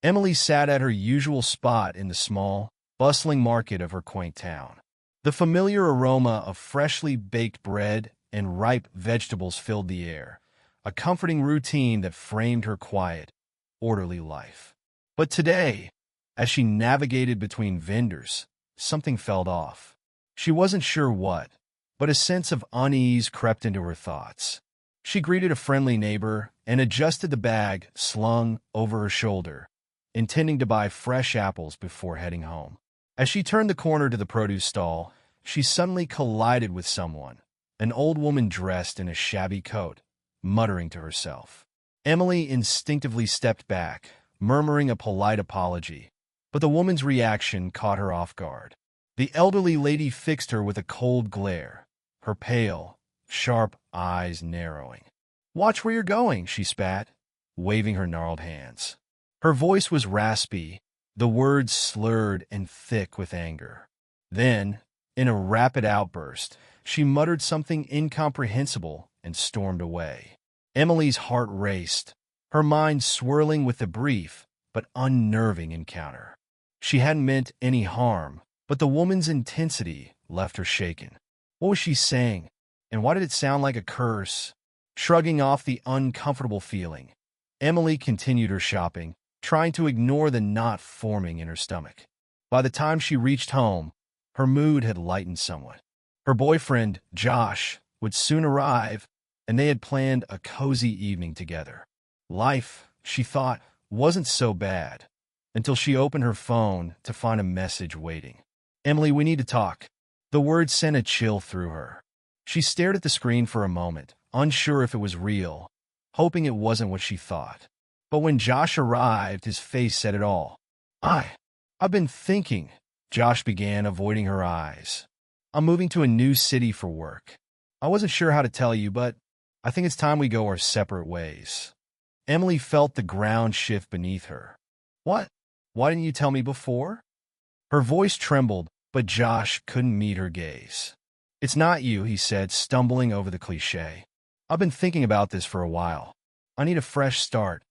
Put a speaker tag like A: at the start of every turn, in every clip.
A: Emily sat at her usual spot in the small, bustling market of her quaint town. The familiar aroma of freshly baked bread and ripe vegetables filled the air, a comforting routine that framed her quiet, orderly life. But today, as she navigated between vendors, something felt off. She wasn't sure what, but a sense of unease crept into her thoughts. She greeted a friendly neighbor and adjusted the bag slung over her shoulder, intending to buy fresh apples before heading home. As she turned the corner to the produce stall, she suddenly collided with someone, an old woman dressed in a shabby coat, muttering to herself. Emily instinctively stepped back, murmuring a polite apology, but the woman's reaction caught her off guard. The elderly lady fixed her with a cold glare, her pale, sharp eyes narrowing. "Watch where you're going," she spat, waving her gnarled hands. Her voice was raspy, the words slurred and thick with anger. Then, in a rapid outburst, she muttered something incomprehensible and stormed away. Emily's heart raced, her mind swirling with the brief but unnerving encounter. She hadn't meant any harm, but the woman's intensity left her shaken. What was she saying, and why did it sound like a curse? Shrugging off the uncomfortable feeling, Emily continued her shopping, trying to ignore the knot forming in her stomach. By the time she reached home, her mood had lightened somewhat. Her boyfriend, Josh, would soon arrive, and they had planned a cozy evening together. Life, she thought, wasn't so bad, until she opened her phone to find a message waiting. "Emily, we need to talk." The words sent a chill through her. She stared at the screen for a moment, unsure if it was real, hoping it wasn't what she thought. But when Josh arrived, his face said it all. I've been thinking," Josh began, avoiding her eyes. "I'm moving to a new city for work. I wasn't sure how to tell you, but I think it's time we go our separate ways." Emily felt the ground shift beneath her. "What? Why didn't you tell me before?" Her voice trembled, but Josh couldn't meet her gaze. "It's not you," he said, stumbling over the cliché. "I've been thinking about this for a while. I need a fresh start."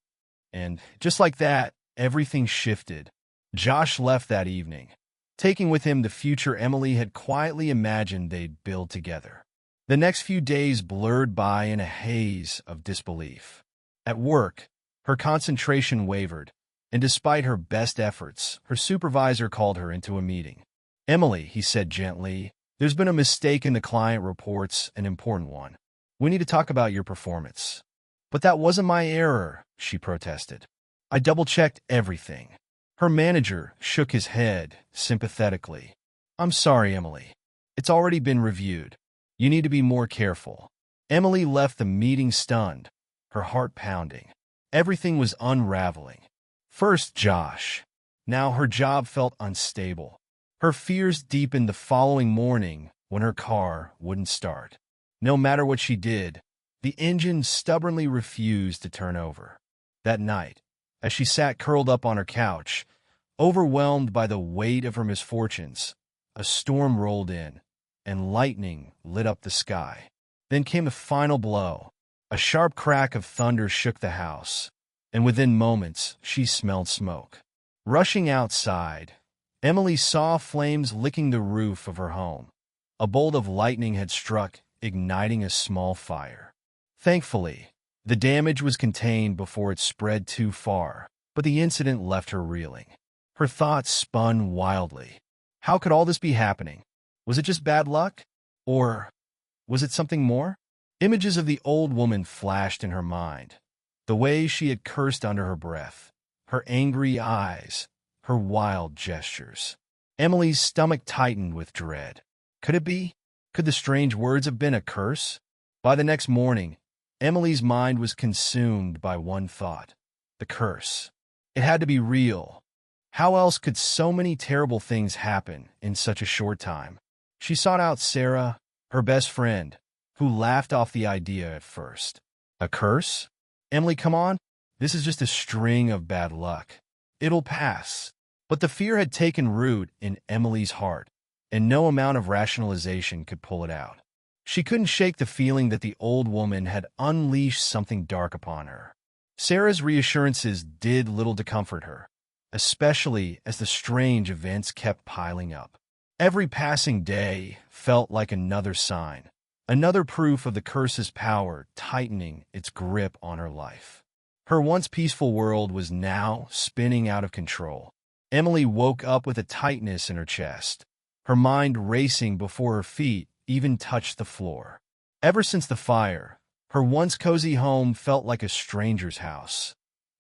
A: And just like that, everything shifted. Josh left that evening, taking with him the future Emily had quietly imagined they'd build together. The next few days blurred by in a haze of disbelief. At work, her concentration wavered, and despite her best efforts, her supervisor called her into a meeting. "Emily," he said gently, "there's been a mistake in the client reports, an important one. We need to talk about your performance." "But that wasn't my error," she protested. "I double-checked everything." Her manager shook his head sympathetically. "I'm sorry, Emily. It's already been reviewed. You need to be more careful." Emily left the meeting stunned, her heart pounding. Everything was unraveling. First Josh. Now her job felt unstable. Her fears deepened the following morning when her car wouldn't start. No matter what she did, the engine stubbornly refused to turn over. That night, as she sat curled up on her couch, overwhelmed by the weight of her misfortunes, a storm rolled in, and lightning lit up the sky. Then came the final blow. A sharp crack of thunder shook the house, and within moments she smelled smoke. Rushing outside, Emily saw flames licking the roof of her home. A bolt of lightning had struck, igniting a small fire. Thankfully, the damage was contained before it spread too far, but the incident left her reeling. Her thoughts spun wildly. How could all this be happening? Was it just bad luck? Or was it something more? Images of the old woman flashed in her mind. The way she had cursed under her breath, her angry eyes, her wild gestures. Emily's stomach tightened with dread. Could it be? Could the strange words have been a curse? By the next morning, Emily's mind was consumed by one thought: the curse. It had to be real. How else could so many terrible things happen in such a short time? She sought out Sarah, her best friend, who laughed off the idea at first. A curse? Emily, come on. This is just a string of bad luck. It'll pass. But the fear had taken root in Emily's heart, and no amount of rationalization could pull it out. She couldn't shake the feeling that the old woman had unleashed something dark upon her. Sarah's reassurances did little to comfort her. especially as the strange events kept piling up. Every passing day felt like another sign, another proof of the curse's power tightening its grip on her life. Her once peaceful world was now spinning out of control. Emily woke up with a tightness in her chest, her mind racing before her feet even touched the floor. Ever since the fire, her once cozy home felt like a stranger's house,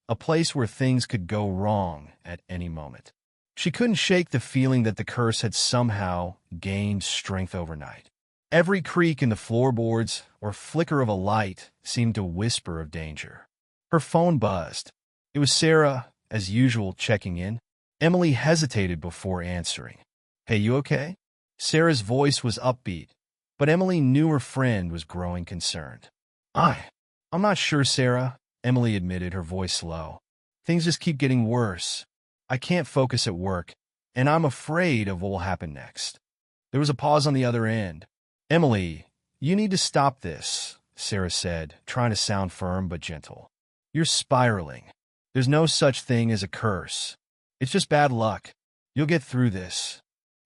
A: a place where things could go wrong at any moment. She couldn't shake the feeling that the curse had somehow gained strength overnight. Every creak in the floorboards or flicker of a light seemed to whisper of danger. Her phone buzzed. It was Sarah, as usual, checking in. Emily hesitated before answering. "Hey, you okay?" Sarah's voice was upbeat, but Emily knew her friend was growing concerned. I'm not sure, Sarah," Emily admitted, her voice low. "Things just keep getting worse. I can't focus at work, and I'm afraid of what will happen next." There was a pause on the other end. "Emily, you need to stop this," Sarah said, trying to sound firm but gentle. "You're spiraling. There's no such thing as a curse. It's just bad luck. You'll get through this."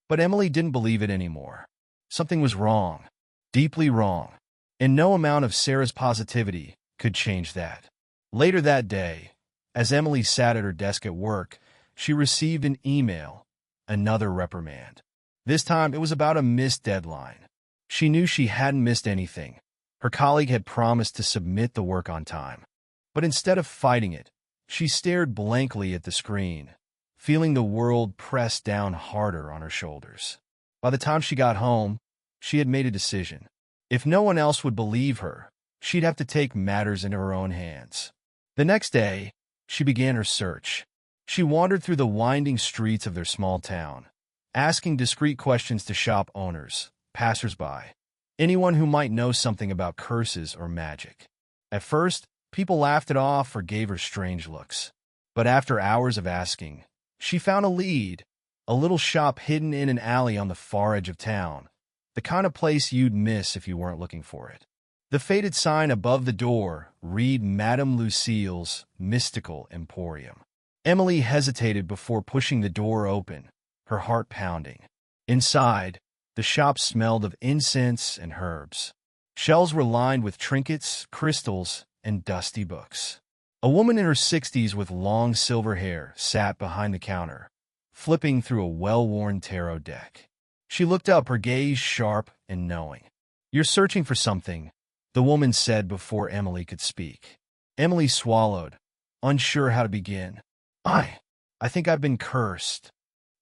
A: But Emily didn't believe it anymore. Something was wrong, deeply wrong, and no amount of Sarah's positivity could change that. Later that day, as Emily sat at her desk at work, she received an email, another reprimand. This time it was about a missed deadline. She knew she hadn't missed anything. Her colleague had promised to submit the work on time. But instead of fighting it, she stared blankly at the screen, feeling the world press down harder on her shoulders. By the time she got home, she had made a decision. If no one else would believe her, she'd have to take matters into her own hands. The next day, she began her search. She wandered through the winding streets of their small town, asking discreet questions to shop owners, passers-by, anyone who might know something about curses or magic. At first, people laughed it off or gave her strange looks. But after hours of asking, she found a lead, a little shop hidden in an alley on the far edge of town, the kind of place you'd miss if you weren't looking for it. The faded sign above the door read Madame Lucille's Mystical Emporium. Emily hesitated before pushing the door open, her heart pounding. Inside, the shop smelled of incense and herbs. Shelves were lined with trinkets, crystals, and dusty books. A woman in her 60s with long silver hair sat behind the counter, flipping through a well-worn tarot deck. She looked up, her gaze sharp and knowing. "You're searching for something," the woman said before Emily could speak. Emily swallowed, unsure how to begin. I think I've been cursed."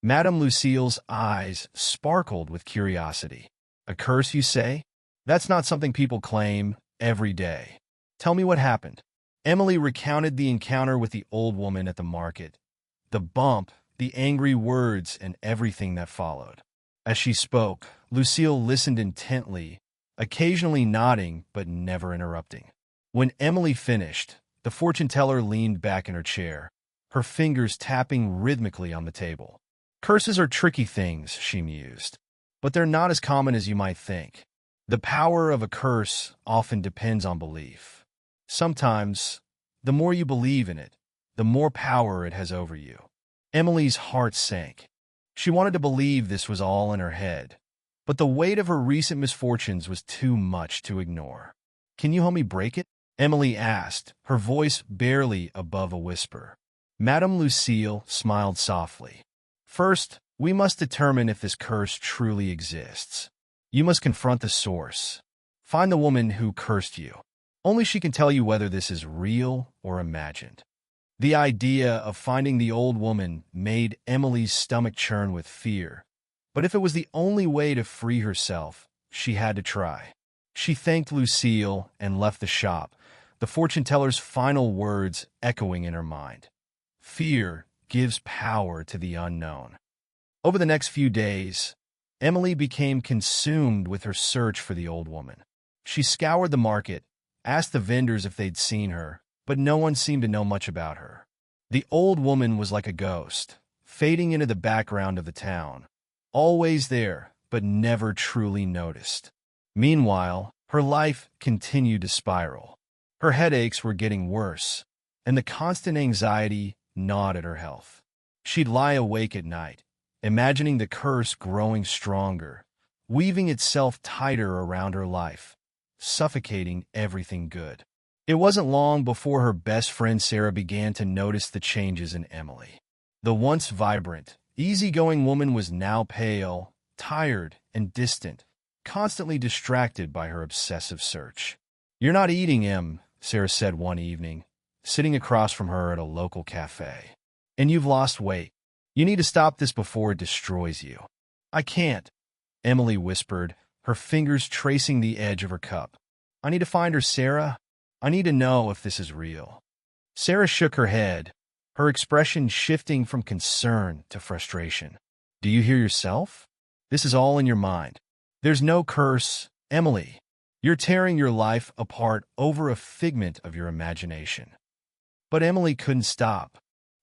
A: Madame Lucille's eyes sparkled with curiosity. "A curse, you say? That's not something people claim every day. Tell me what happened." Emily recounted the encounter with the old woman at the market, the bump, the angry words, and everything that followed. As she spoke, Lucille listened intently, occasionally nodding but never interrupting. When Emily finished, the fortune-teller leaned back in her chair, her fingers tapping rhythmically on the table. "Curses are tricky things," she mused, "but they're not as common as you might think. The power of a curse often depends on belief. Sometimes, the more you believe in it, the more power it has over you." Emily's heart sank. She wanted to believe this was all in her head, but the weight of her recent misfortunes was too much to ignore. "Can you help me break it?" Emily asked, her voice barely above a whisper. Madame Lucille smiled softly. "First, we must determine if this curse truly exists. You must confront the source. Find the woman who cursed you. Only she can tell you whether this is real or imagined." The idea of finding the old woman made Emily's stomach churn with fear. But if it was the only way to free herself, she had to try. She thanked Lucille and left the shop, the fortune-teller's final words echoing in her mind. Fear gives power to the unknown. Over the next few days, Emily became consumed with her search for the old woman. She scoured the market, asked the vendors if they'd seen her, but no one seemed to know much about her. The old woman was like a ghost, fading into the background of the town, always there, but never truly noticed. Meanwhile, her life continued to spiral. Her headaches were getting worse, and the constant anxiety gnawed at her health. She'd lie awake at night, imagining the curse growing stronger, weaving itself tighter around her life, suffocating everything good. It wasn't long before her best friend Sarah began to notice the changes in Emily. The once vibrant, easygoing woman was now pale, tired, and distant, constantly distracted by her obsessive search. "You're not eating, Em," Sarah said one evening, sitting across from her at a local cafe. "And you've lost weight. You need to stop this before it destroys you." "I can't," Emily whispered, her fingers tracing the edge of her cup. "I need to find her, Sarah. I need to know if this is real." Sarah shook her head, her expression shifting from concern to frustration. "Do you hear yourself? This is all in your mind. There's no curse, Emily. You're tearing your life apart over a figment of your imagination." But Emily couldn't stop.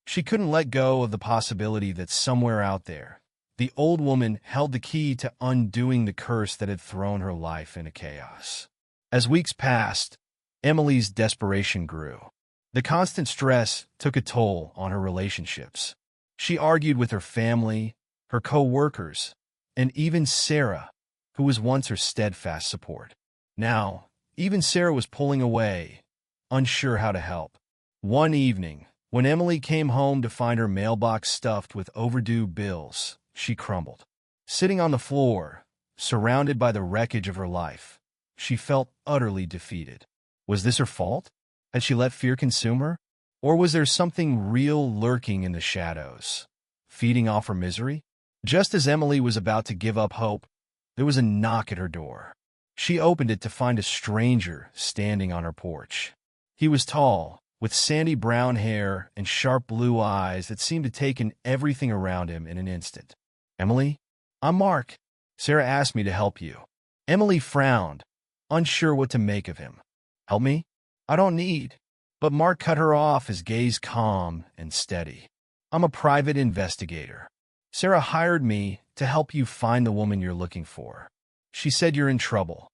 A: She couldn't let go of the possibility that somewhere out there, the old woman held the key to undoing the curse that had thrown her life into chaos. As weeks passed, Emily's desperation grew. The constant stress took a toll on her relationships. She argued with her family, her co-workers, and even Sarah, who was once her steadfast support. Now, even Sarah was pulling away, unsure how to help. One evening, when Emily came home to find her mailbox stuffed with overdue bills, she crumbled. Sitting on the floor, surrounded by the wreckage of her life, she felt utterly defeated. Was this her fault? Had she let fear consume her? Or was there something real lurking in the shadows, feeding off her misery? Just as Emily was about to give up hope, there was a knock at her door. She opened it to find a stranger standing on her porch. He was tall, with sandy brown hair and sharp blue eyes that seemed to take in everything around him in an instant. "Emily? I'm Mark. Sarah asked me to help you." Emily frowned, unsure what to make of him. "Help me? I don't need." But Mark cut her off, his gaze calm and steady. "I'm a private investigator. Sarah hired me to help you find the woman you're looking for. She said you're in trouble."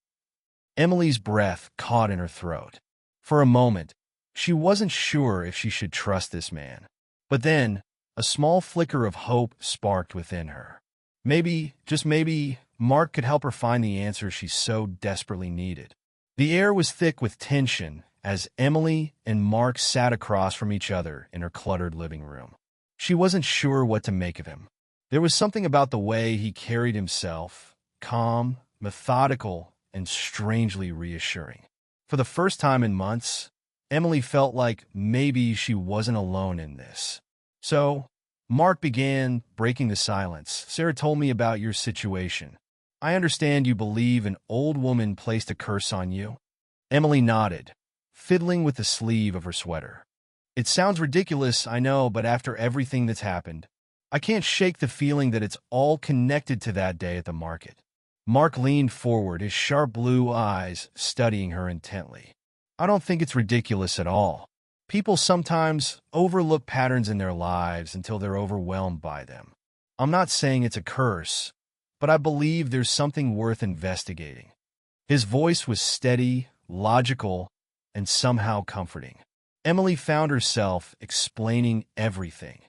A: Emily's breath caught in her throat. For a moment, she wasn't sure if she should trust this man. But then, a small flicker of hope sparked within her. Maybe, just maybe, Mark could help her find the answer she so desperately needed. The air was thick with tension as Emily and Mark sat across from each other in her cluttered living room. She wasn't sure what to make of him. There was something about the way he carried himself, calm, methodical, and strangely reassuring. For the first time in months, Emily felt like maybe she wasn't alone in this. "So," Mark began, breaking the silence, "Sarah told me about your situation. I understand you believe an old woman placed a curse on you." Emily nodded, fiddling with the sleeve of her sweater. "It sounds ridiculous, I know, but after everything that's happened, I can't shake the feeling that it's all connected to that day at the market." Mark leaned forward, his sharp blue eyes studying her intently. "I don't think it's ridiculous at all. People sometimes overlook patterns in their lives until they're overwhelmed by them. I'm not saying it's a curse, but I believe there's something worth investigating." His voice was steady, logical, and somehow comforting. Emily found herself explaining everything.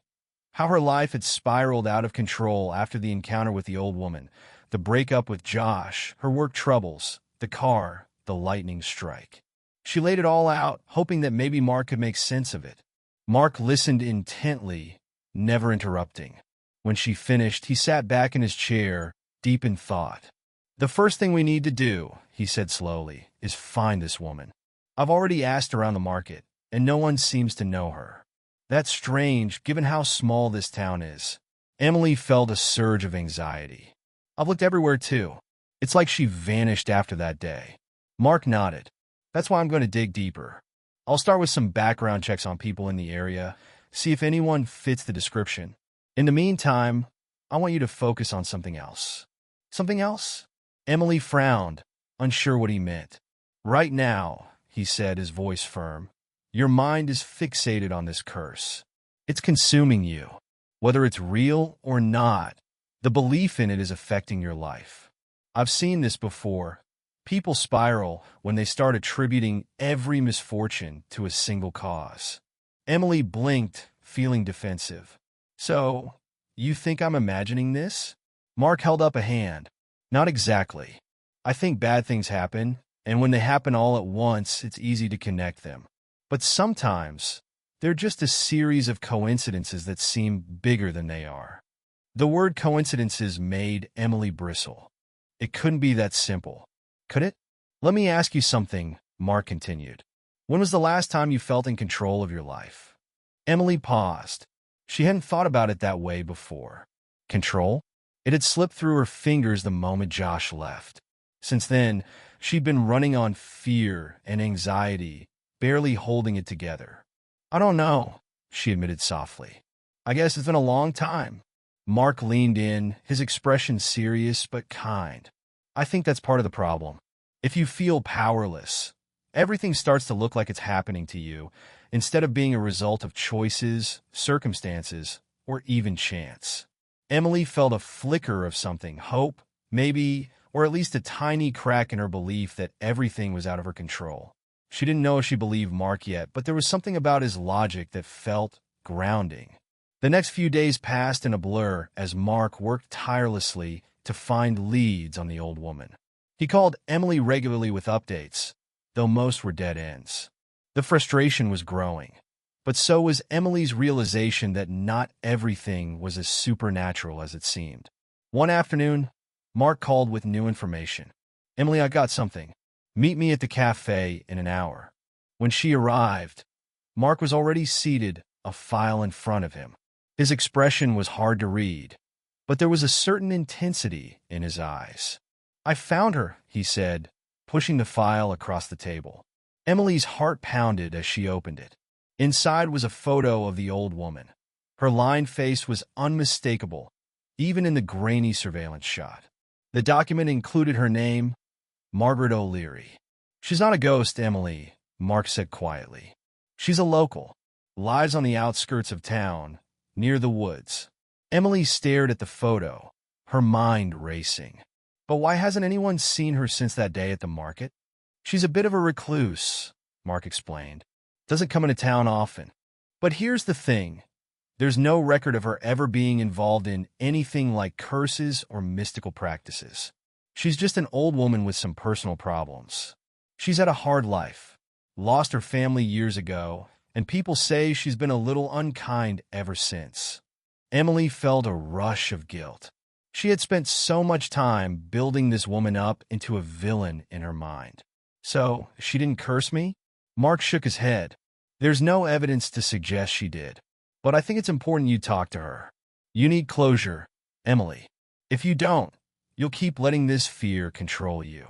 A: How her life had spiraled out of control after the encounter with the old woman, the breakup with Josh, her work troubles, the car, the lightning strike. She laid it all out, hoping that maybe Mark could make sense of it. Mark listened intently, never interrupting. When she finished, he sat back in his chair, deep in thought. "The first thing we need to do," he said slowly, "is find this woman. I've already asked around the market, and no one seems to know her. That's strange, given how small this town is." Emily felt a surge of anxiety. "I've looked everywhere, too. It's like she vanished after that day." Mark nodded. "That's why I'm going to dig deeper. I'll start with some background checks on people in the area, see if anyone fits the description. In the meantime, I want you to focus on something else." "Something else?" Emily frowned, unsure what he meant. "Right now," he said, his voice firm, "your mind is fixated on this curse. It's consuming you. Whether it's real or not, the belief in it is affecting your life. I've seen this before. People spiral when they start attributing every misfortune to a single cause." Emily blinked, feeling defensive. So, you think I'm imagining this? Mark held up a hand. Not exactly. I think bad things happen, and when they happen all at once, it's easy to connect them. But sometimes, they're just a series of coincidences that seem bigger than they are. The word coincidences made Emily bristle. It couldn't be that simple, could it? Let me ask you something, Mark continued. When was the last time you felt in control of your life? Emily paused. She hadn't thought about it that way before. Control? It had slipped through her fingers the moment Josh left. Since then, she'd been running on fear and anxiety, barely holding it together. I don't know, she admitted softly. I guess it's been a long time. Mark leaned in, his expression serious but kind. I think that's part of the problem. If you feel powerless, everything starts to look like it's happening to you, instead of being a result of choices, circumstances, or even chance. Emily felt a flicker of something, hope, maybe, or at least a tiny crack in her belief that everything was out of her control. She didn't know if she believed Mark yet, but there was something about his logic that felt grounding. The next few days passed in a blur as Mark worked tirelessly to find leads on the old woman. He called Emily regularly with updates, though most were dead ends. The frustration was growing, but so was Emily's realization that not everything was as supernatural as it seemed. One afternoon, Mark called with new information. Emily, I got something. Meet me at the cafe in an hour. When she arrived, Mark was already seated, a file in front of him. His expression was hard to read, but there was a certain intensity in his eyes. I found her, he said, pushing the file across the table. Emily's heart pounded as she opened it. Inside was a photo of the old woman. Her lined face was unmistakable, even in the grainy surveillance shot. The document included her name, Margaret O'Leary. She's not a ghost, Emily, Mark said quietly. She's a local, lives on the outskirts of town, near the woods. Emily stared at the photo, her mind racing. But why hasn't anyone seen her since that day at the market? She's a bit of a recluse, Mark explained. Doesn't come into town often. But here's the thing. There's no record of her ever being involved in anything like curses or mystical practices. She's just an old woman with some personal problems. She's had a hard life, lost her family years ago, and people say she's been a little unkind ever since. Emily felt a rush of guilt. She had spent so much time building this woman up into a villain in her mind. So, she didn't curse me? Mark shook his head. There's no evidence to suggest she did. But I think it's important you talk to her. You need closure, Emily. If you don't, you'll keep letting this fear control you.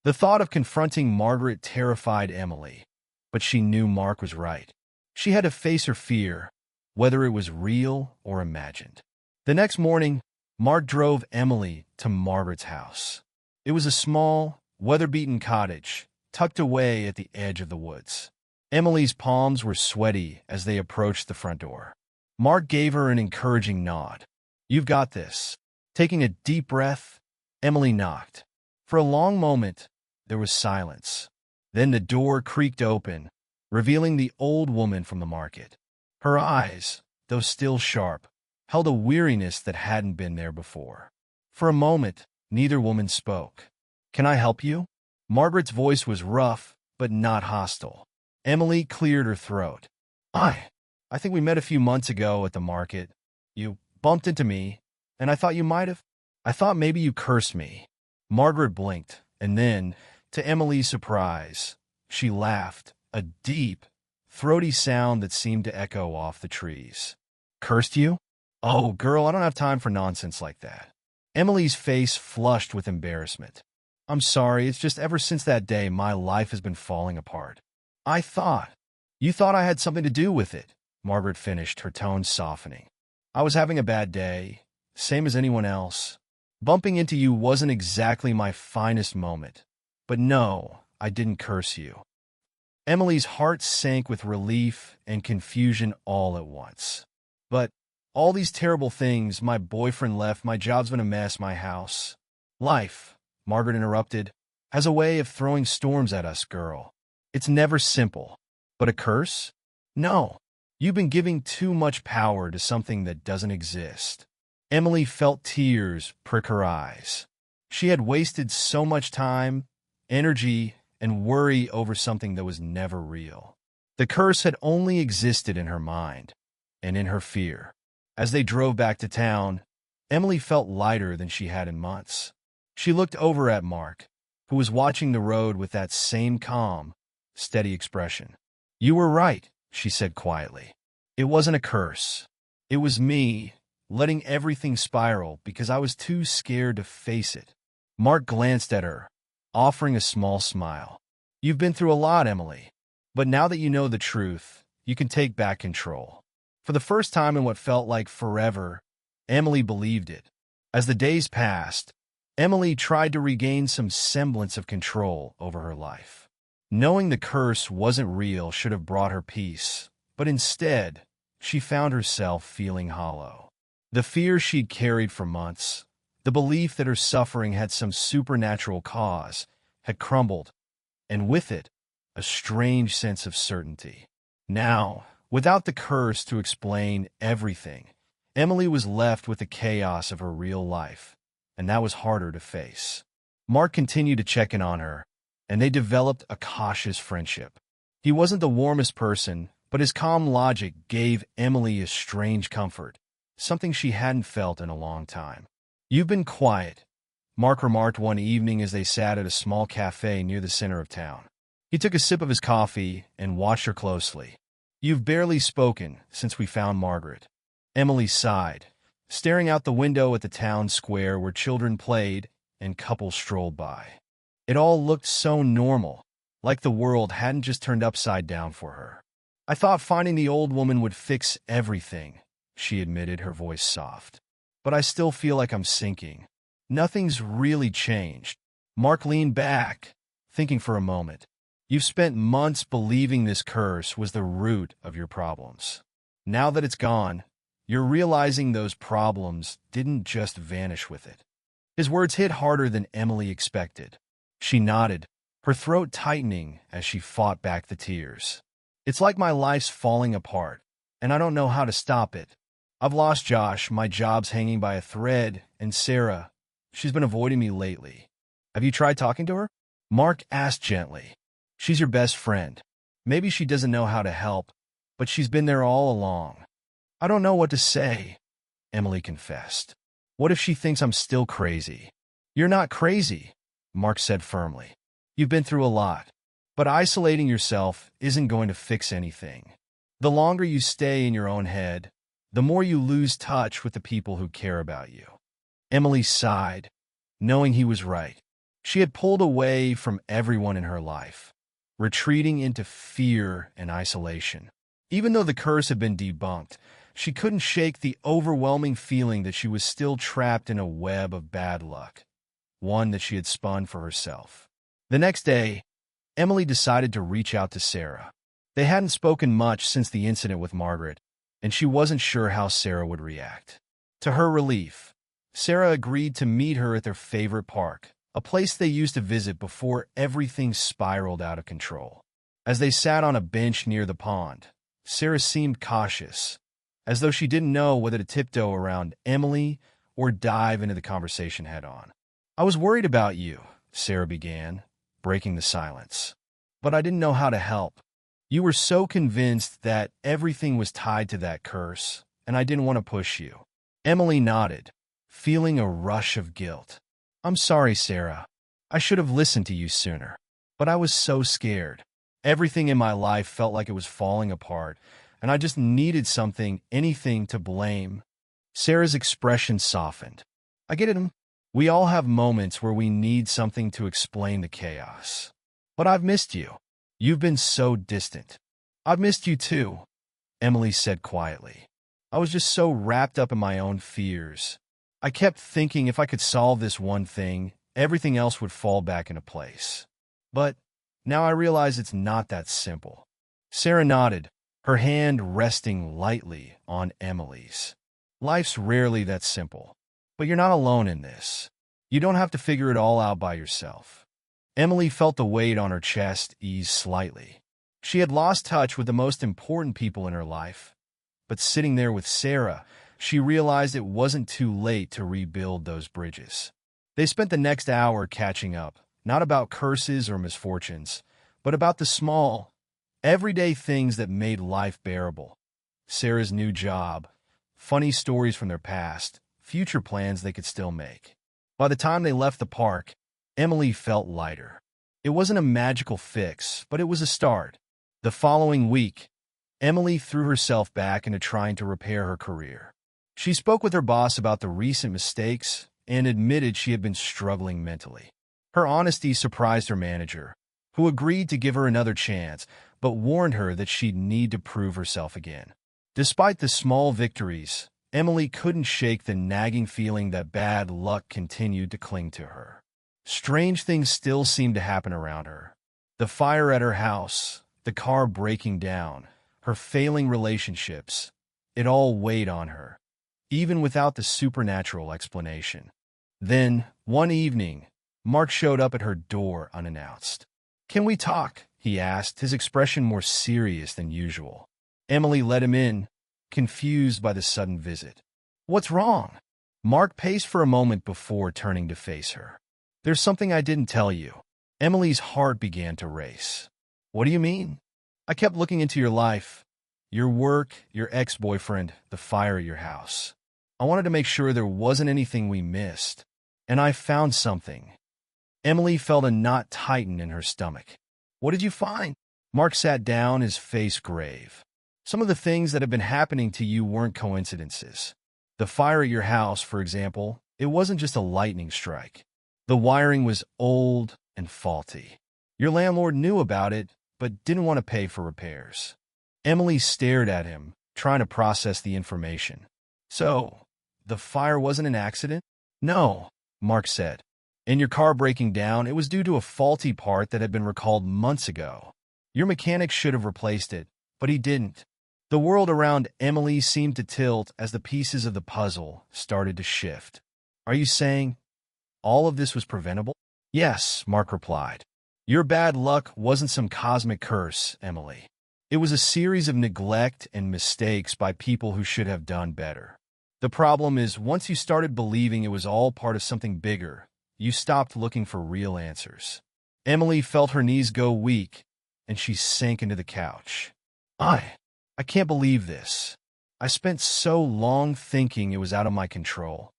A: The thought of confronting Margaret terrified Emily, but she knew Mark was right. She had to face her fear, whether it was real or imagined. The next morning, Mark drove Emily to Margaret's house. It was a small, weather-beaten cottage, tucked away at the edge of the woods. Emily's palms were sweaty as they approached the front door. Mark gave her an encouraging nod. You've got this. Taking a deep breath, Emily knocked. For a long moment, there was silence. Then the door creaked open, revealing the old woman from the market. Her eyes, though still sharp, held a weariness that hadn't been there before. For a moment, neither woman spoke. Can I help you? Margaret's voice was rough, but not hostile. Emily cleared her throat. I think we met a few months ago at the market. You bumped into me, and I thought I thought maybe you cursed me. Margaret blinked, and then, to Emily's surprise, she laughed, a deep, throaty sound that seemed to echo off the trees. Cursed you? Oh, girl, I don't have time for nonsense like that. Emily's face flushed with embarrassment. I'm sorry, it's just ever since that day my life has been falling apart. You thought I had something to do with it, Margaret finished, her tone softening. I was having a bad day, same as anyone else. Bumping into you wasn't exactly my finest moment. But no, I didn't curse you. Emily's heart sank with relief and confusion all at once. But all these terrible things, my boyfriend left, my job's been a mess, my house. Life, Margaret interrupted, has a way of throwing storms at us, girl. It's never simple. But a curse? No. You've been giving too much power to something that doesn't exist. Emily felt tears prick her eyes. She had wasted so much time, energy, and worry over something that was never real. The curse had only existed in her mind and in her fear. As they drove back to town, Emily felt lighter than she had in months. She looked over at Mark, who was watching the road with that same calm, steady expression. "You were right," she said quietly. "It wasn't a curse. It was me, letting everything spiral because I was too scared to face it." Mark glanced at her, offering a small smile. "You've been through a lot, Emily. But now that you know the truth, you can take back control." For the first time in what felt like forever, Emily believed it. As the days passed, Emily tried to regain some semblance of control over her life. Knowing the curse wasn't real should have brought her peace, but instead, she found herself feeling hollow. The fear she'd carried for months, the belief that her suffering had some supernatural cause, had crumbled, and with it, a strange sense of certainty. Now, without the curse to explain everything, Emily was left with the chaos of her real life, and that was harder to face. Mark continued to check in on her, and they developed a cautious friendship. He wasn't the warmest person, but his calm logic gave Emily a strange comfort, something she hadn't felt in a long time. "You've been quiet," Mark remarked one evening as they sat at a small cafe near the center of town. He took a sip of his coffee and watched her closely. "You've barely spoken since we found Margaret." Emily sighed, staring out the window at the town square where children played and couples strolled by. It all looked so normal, like the world hadn't just turned upside down for her. "I thought finding the old woman would fix everything," she admitted, her voice soft. "But I still feel like I'm sinking. Nothing's really changed." Mark leaned back, thinking for a moment. "You've spent months believing this curse was the root of your problems. Now that it's gone, you're realizing those problems didn't just vanish with it." His words hit harder than Emily expected. She nodded, her throat tightening as she fought back the tears. "It's like my life's falling apart, and I don't know how to stop it. I've lost Josh, my job's hanging by a thread, and Sarah, she's been avoiding me lately." "Have you tried talking to her?" Mark asked gently. "She's your best friend. Maybe she doesn't know how to help, but she's been there all along." "I don't know what to say," Emily confessed. "What if she thinks I'm still crazy?" "You're not crazy," Mark said firmly. "You've been through a lot, but isolating yourself isn't going to fix anything. The longer you stay in your own head, the more you lose touch with the people who care about you." Emily sighed, knowing he was right. She had pulled away from everyone in her life, retreating into fear and isolation. Even though the curse had been debunked, she couldn't shake the overwhelming feeling that she was still trapped in a web of bad luck, one that she had spun for herself. The next day, Emily decided to reach out to Sarah. They hadn't spoken much since the incident with Margaret, and she wasn't sure how Sarah would react. To her relief, Sarah agreed to meet her at their favorite park, a place they used to visit before everything spiraled out of control. As they sat on a bench near the pond, Sarah seemed cautious, as though she didn't know whether to tiptoe around Emily or dive into the conversation head-on. "I was worried about you," Sarah began, breaking the silence. "But I didn't know how to help. You were so convinced that everything was tied to that curse, and I didn't want to push you." Emily nodded, feeling a rush of guilt. "I'm sorry, Sarah. I should have listened to you sooner. But I was so scared. Everything in my life felt like it was falling apart, and I just needed something, anything to blame." Sarah's expression softened. "I get it. We all have moments where we need something to explain the chaos. But I've missed you. You've been so distant." "I've missed you too," Emily said quietly. "I was just so wrapped up in my own fears. I kept thinking if I could solve this one thing, everything else would fall back into place. But now I realize it's not that simple." Sarah nodded, her hand resting lightly on Emily's. "Life's rarely that simple. But you're not alone in this. You don't have to figure it all out by yourself." Emily felt the weight on her chest ease slightly. She had lost touch with the most important people in her life, but sitting there with Sarah, she realized it wasn't too late to rebuild those bridges. They spent the next hour catching up, not about curses or misfortunes, but about the small, everyday things that made life bearable. Sarah's new job, funny stories from their past, future plans they could still make. By the time they left the park, Emily felt lighter. It wasn't a magical fix, but it was a start. The following week, Emily threw herself back into trying to repair her career. She spoke with her boss about the recent mistakes and admitted she had been struggling mentally. Her honesty surprised her manager, who agreed to give her another chance, but warned her that she'd need to prove herself again. Despite the small victories, Emily couldn't shake the nagging feeling that bad luck continued to cling to her. Strange things still seemed to happen around her. The fire at her house, the car breaking down, her failing relationships, it all weighed on her, even without the supernatural explanation. Then, one evening, Mark showed up at her door unannounced. "Can we talk?" he asked, his expression more serious than usual. Emily let him in, confused by the sudden visit. "What's wrong?" Mark paced for a moment before turning to face her. "There's something I didn't tell you." Emily's heart began to race. "What do you mean?" "I kept looking into your life, your work, your ex-boyfriend, the fire at your house. I wanted to make sure there wasn't anything we missed. And I found something." Emily felt a knot tighten in her stomach. "What did you find?" Mark sat down, his face grave. "Some of the things that have been happening to you weren't coincidences. The fire at your house, for example, it wasn't just a lightning strike. The wiring was old and faulty. Your landlord knew about it, but didn't want to pay for repairs." Emily stared at him, trying to process the information. "So, the fire wasn't an accident?" "No," Mark said. "And your car breaking down, it was due to a faulty part that had been recalled months ago. Your mechanic should have replaced it, but he didn't." The world around Emily seemed to tilt as the pieces of the puzzle started to shift. "Are you saying all of this was preventable?" "Yes," Mark replied. "Your bad luck wasn't some cosmic curse, Emily. It was a series of neglect and mistakes by people who should have done better. The problem is, once you started believing it was all part of something bigger, you stopped looking for real answers." Emily felt her knees go weak, and she sank into the couch. I can't believe this. I spent so long thinking it was out of my control."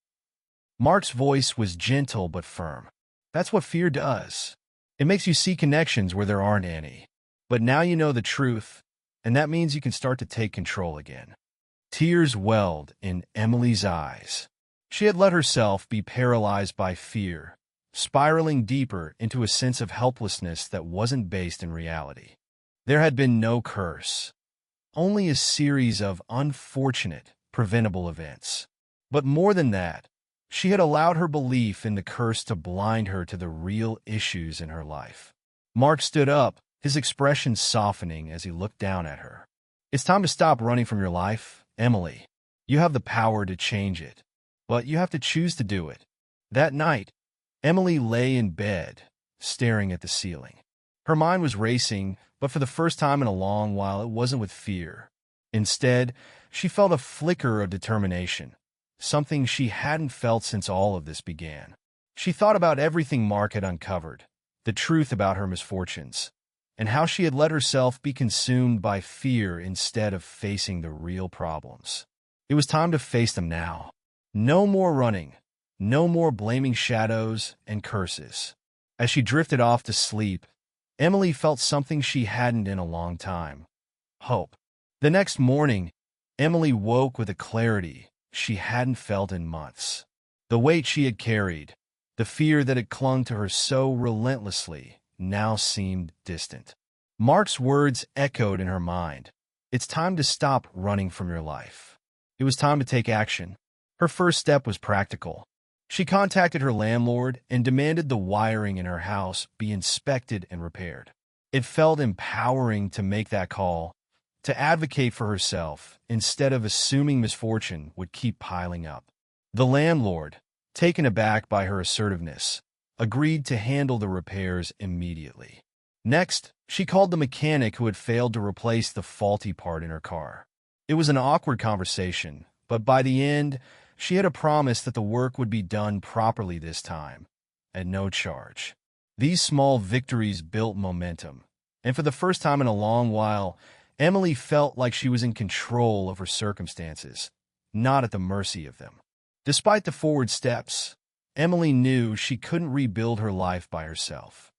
A: Mark's voice was gentle but firm. "That's what fear does. It makes you see connections where there aren't any. But now you know the truth, and that means you can start to take control again." Tears welled in Emily's eyes. She had let herself be paralyzed by fear, spiraling deeper into a sense of helplessness that wasn't based in reality. There had been no curse, only a series of unfortunate, preventable events. But more than that, she had allowed her belief in the curse to blind her to the real issues in her life. Mark stood up, his expression softening as he looked down at her. "It's time to stop running from your life, Emily. You have the power to change it, but you have to choose to do it." That night, Emily lay in bed, staring at the ceiling. Her mind was racing, but for the first time in a long while, it wasn't with fear. Instead, she felt a flicker of determination, something she hadn't felt since all of this began. She thought about everything Mark had uncovered, the truth about her misfortunes, and how she had let herself be consumed by fear instead of facing the real problems. It was time to face them now. No more running, no more blaming shadows and curses. As she drifted off to sleep, Emily felt something she hadn't in a long time: hope. The next morning, Emily woke with a clarity she hadn't felt in months. The weight she had carried, the fear that had clung to her so relentlessly, now seemed distant. Mark's words echoed in her mind. It's time to stop running from your life. It was time to take action. Her first step was practical. She contacted her landlord and demanded the wiring in her house be inspected and repaired. It felt empowering to make that call, to advocate for herself instead of assuming misfortune would keep piling up. The landlord, taken aback by her assertiveness, agreed to handle the repairs immediately. Next, she called the mechanic who had failed to replace the faulty part in her car. It was an awkward conversation, but by the end, she had a promise that the work would be done properly this time, at no charge. These small victories built momentum, and for the first time in a long while, Emily felt like she was in control of her circumstances, not at the mercy of them. Despite the forward steps, Emily knew she couldn't rebuild her life by herself.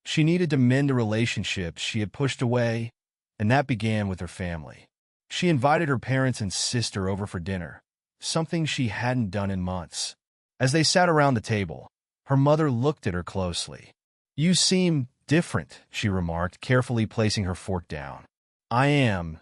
A: She needed to mend the relationships she had pushed away, and that began with her family. She invited her parents and sister over for dinner, something she hadn't done in months. As they sat around the table, her mother looked at her closely. "You seem different," she remarked, carefully placing her fork down. "I am,"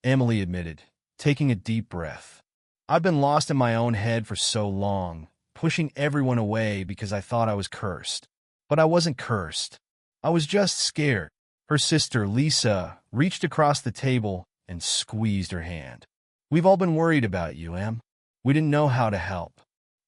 A: Emily admitted, taking a deep breath. "I've been lost in my own head for so long, pushing everyone away because I thought I was cursed. But I wasn't cursed. I was just scared." Her sister, Lisa, reached across the table and squeezed her hand. "We've all been worried about you, Em. We didn't know how to help."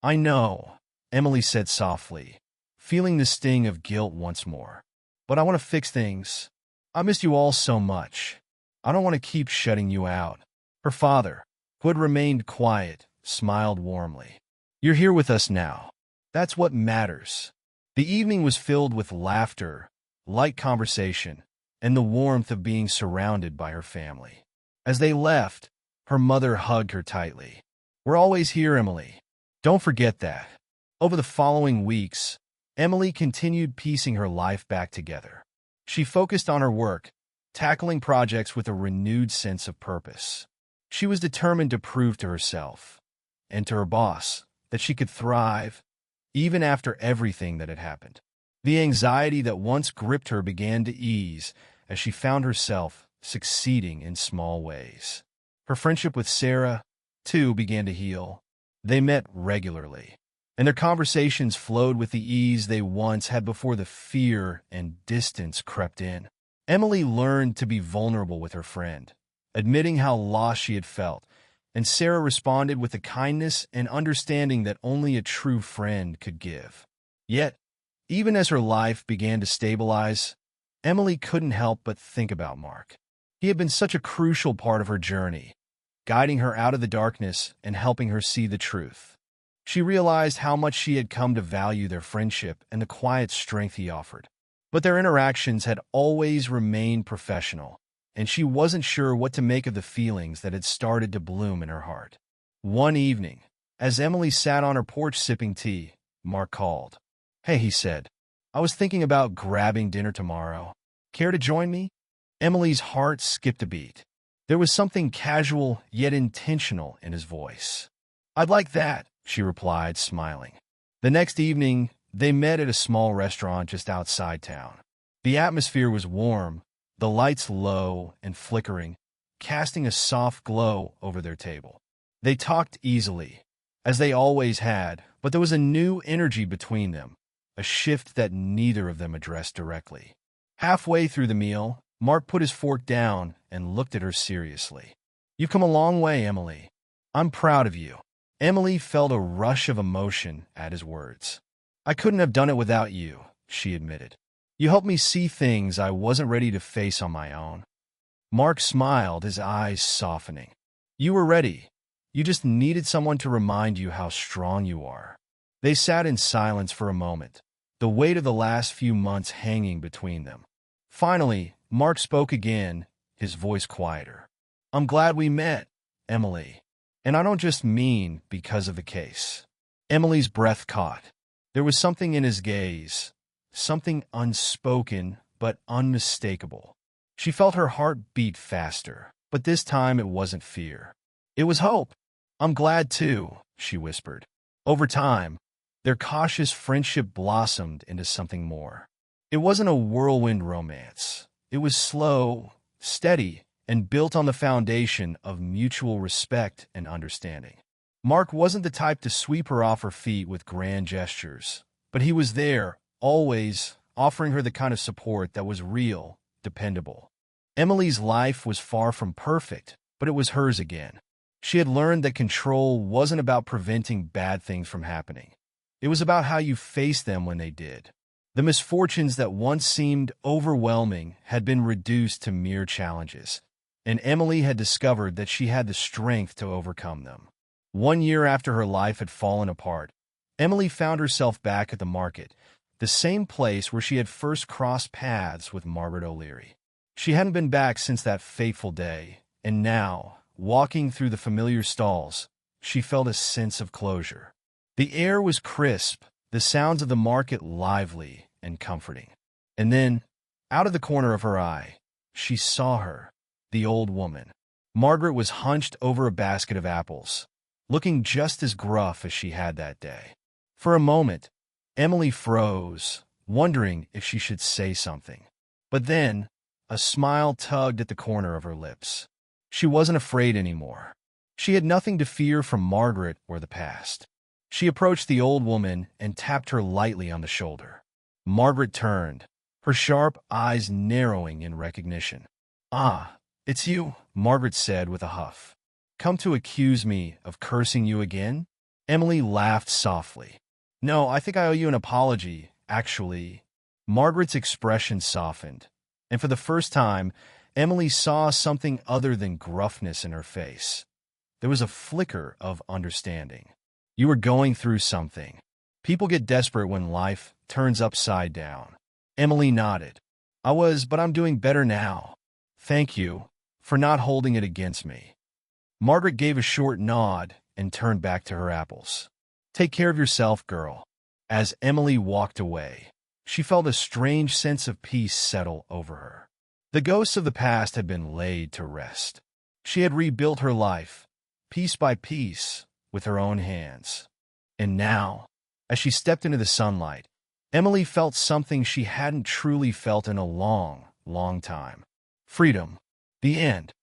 A: "I know," Emily said softly, feeling the sting of guilt once more. "But I want to fix things. I missed you all so much. I don't want to keep shutting you out." Her father, who had remained quiet, smiled warmly. "You're here with us now. That's what matters." The evening was filled with laughter, light conversation, and the warmth of being surrounded by her family. As they left, her mother hugged her tightly. "We're always here, Emily. Don't forget that." Over the following weeks, Emily continued piecing her life back together. She focused on her work, tackling projects with a renewed sense of purpose. She was determined to prove to herself, and to her boss, that she could thrive, even after everything that had happened. The anxiety that once gripped her began to ease as she found herself succeeding in small ways. Her friendship with Sarah, too, began to heal. They met regularly, and their conversations flowed with the ease they once had before the fear and distance crept in. Emily learned to be vulnerable with her friend, admitting how lost she had felt, and Sarah responded with the kindness and understanding that only a true friend could give. Yet, even as her life began to stabilize, Emily couldn't help but think about Mark. He had been such a crucial part of her journey, guiding her out of the darkness and helping her see the truth. She realized how much she had come to value their friendship and the quiet strength he offered. But their interactions had always remained professional, and she wasn't sure what to make of the feelings that had started to bloom in her heart. One evening, as Emily sat on her porch sipping tea, Mark called. "Hey," he said, "I was thinking about grabbing dinner tomorrow. Care to join me?" Emily's heart skipped a beat. There was something casual yet intentional in his voice. "I'd like that," she replied, smiling. The next evening, they met at a small restaurant just outside town. The atmosphere was warm, the lights low and flickering, casting a soft glow over their table. They talked easily, as they always had, but there was a new energy between them, a shift that neither of them addressed directly. Halfway through the meal, Mark put his fork down and looked at her seriously. "You've come a long way, Emily. I'm proud of you." Emily felt a rush of emotion at his words. "I couldn't have done it without you," she admitted. "You helped me see things I wasn't ready to face on my own." Mark smiled, his eyes softening. "You were ready. You just needed someone to remind you how strong you are." They sat in silence for a moment, the weight of the last few months hanging between them. Finally, Mark spoke again, his voice quieter. "I'm glad we met, Emily. And I don't just mean because of the case." Emily's breath caught. There was something in his gaze, something unspoken but unmistakable. She felt her heart beat faster, but this time it wasn't fear. It was hope. "I'm glad too," she whispered. Over time, their cautious friendship blossomed into something more. It wasn't a whirlwind romance. It was slow, steady, and built on the foundation of mutual respect and understanding. Mark wasn't the type to sweep her off her feet with grand gestures, but he was there, always, offering her the kind of support that was real, dependable. Emily's life was far from perfect, but it was hers again. She had learned that control wasn't about preventing bad things from happening. It was about how you faced them when they did. The misfortunes that once seemed overwhelming had been reduced to mere challenges, and Emily had discovered that she had the strength to overcome them. 1 year after her life had fallen apart, Emily found herself back at the market, the same place where she had first crossed paths with Margaret O'Leary. She hadn't been back since that fateful day, and now, walking through the familiar stalls, she felt a sense of closure. The air was crisp, the sounds of the market lively and comforting. And then, out of the corner of her eye, she saw her, the old woman. Margaret was hunched over a basket of apples, looking just as gruff as she had that day. For a moment, Emily froze, wondering if she should say something. But then, a smile tugged at the corner of her lips. She wasn't afraid anymore. She had nothing to fear from Margaret or the past. She approached the old woman and tapped her lightly on the shoulder. Margaret turned, her sharp eyes narrowing in recognition. "Ah, it's you," Margaret said with a huff. "Come to accuse me of cursing you again?" Emily laughed softly. "No, I think I owe you an apology, actually." Margaret's expression softened, and for the first time, Emily saw something other than gruffness in her face. There was a flicker of understanding. "You were going through something. People get desperate when life turns upside down." Emily nodded. "I was, but I'm doing better now. Thank you for not holding it against me." Margaret gave a short nod and turned back to her apples. "Take care of yourself, girl." As Emily walked away, she felt a strange sense of peace settle over her. The ghosts of the past had been laid to rest. She had rebuilt her life, piece by piece, with her own hands. And now, as she stepped into the sunlight, Emily felt something she hadn't truly felt in a long, long time. Freedom. The end.